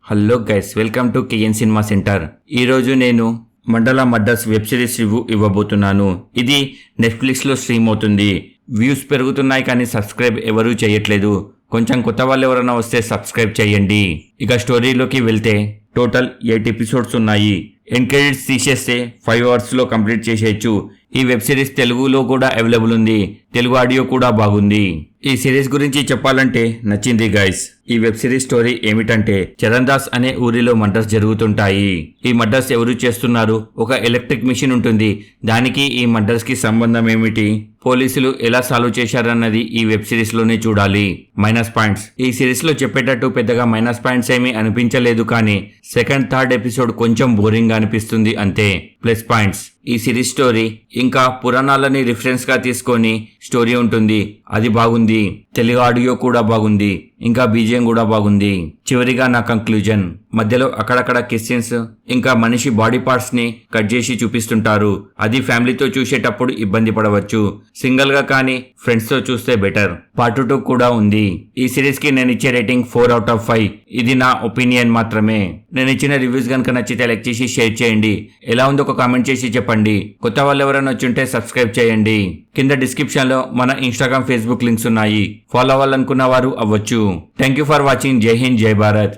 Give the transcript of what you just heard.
Hello guys, welcome to KN cinema centre. ఈరోజు నేను మండల మర్డర్స్ వెబ్ సిరీస్ రివ్యూ ఇవ్వబోతున్నాను. ఇది నెట్ఫ్లిక్స్లో స్ట్రీమ్ అవుతుంది. వ్యూస్ పెరుగుతున్నాయి కానీ సబ్స్క్రైబ్ ఎవరూ చేయట్లేదు. కొంచెం కొత్త వాళ్ళు ఎవరైనా వస్తే సబ్స్క్రైబ్ చేయండి. ఇక స్టోరీలోకి వెళ్తే టోటల్ 8 ఎపిసోడ్స్ ఉన్నాయి. ఎండ్ క్రెడిట్స్ తీసేస్తే 5 అవర్స్లో కంప్లీట్ చేసేయచ్చు. ఈ వెబ్ సిరీస్ తెలుగులో కూడా అవైలబుల్ ఉంది. తెలుగు ఆడియో కూడా బాగుంది. ఈ సిరీస్ గురించి చెప్పాలంటే నచ్చింది గైస్. ఈ వెబ్ సిరీస్ స్టోరీ ఏమిటంటే చరణ్ దాస్ అనే ఊరిలో మర్డర్స్ జరుగుతుంటాయి. ఈ మర్డర్స్ ఎవరు చేస్తున్నారు? ఒక ఎలక్ట్రిక్ మిషన్ ఉంటుంది. దానికి ఈ మర్డర్స్ కి సంబంధం ఏమిటి? పోలీసులు ఎలా సాల్వ్ చేశారన్నది ఈ వెబ్ సిరీస్ లోనే చూడాలి. మైనస్ పాయింట్స్, ఈ సిరీస్ లో చెప్పేటట్టు పెద్దగా మైనస్ పాయింట్స్ ఏమీ అనిపించలేదు, కానీ సెకండ్ థర్డ్ ఎపిసోడ్ కొంచెం బోరింగ్ గా అనిపిస్తుంది అంతే. ప్లస్ పాయింట్స్, ఈ సిరీస్ స్టోరీ ఇంకా పురాణాలని రిఫరెన్స్ గా తీసుకొని స్టోరీ ఉంటుంది. అది బాగుంది. తెలుగు ఆడియో కూడా బాగుంది. ఇంకా బీజిఎం కూడా బాగుంది. చివరిగా నా కంక్లూజన్, మధ్యలో అక్కడక్కడ కిస్సెన్స్ ఇంకా మనిషి బాడీ పార్ట్స్ ని కట్ చేసి చూపిస్తుంటారు. అది ఫ్యామిలీతో చూసేటప్పుడు ఇబ్బంది పడవచ్చు. సింగిల్ గా కానీ ఫ్రెండ్స్ తో చూస్తే బెటర్. పార్ట్ 2 కూడా ఉంది. ఈ సిరీస్ కి నేను ఇచ్చే రేటింగ్ 4/5. ఇది నా ఒపీనియన్ మాత్రమే. నేను ఇచ్చిన రివ్యూస్ కనుక నచ్చితే లైక్ చేసి షేర్ చేయండి. ఎలా ఉందో ఒక కామెంట్ చేసి చెప్పండి. కొత్త వాళ్ళు ఎవరైనా వచ్చుంటే సబ్స్క్రైబ్ చేయండి. కింద డిస్క్రిప్షన్ లో మన ఇన్స్టాగ్రామ్, ఫేస్బుక్ లింక్స్ ఉన్నాయి. ఫాలో అవ్వాలనుకున్న వారు అవ్వచ్చు. Thank you for watching. జై హింద్, జై భారత్.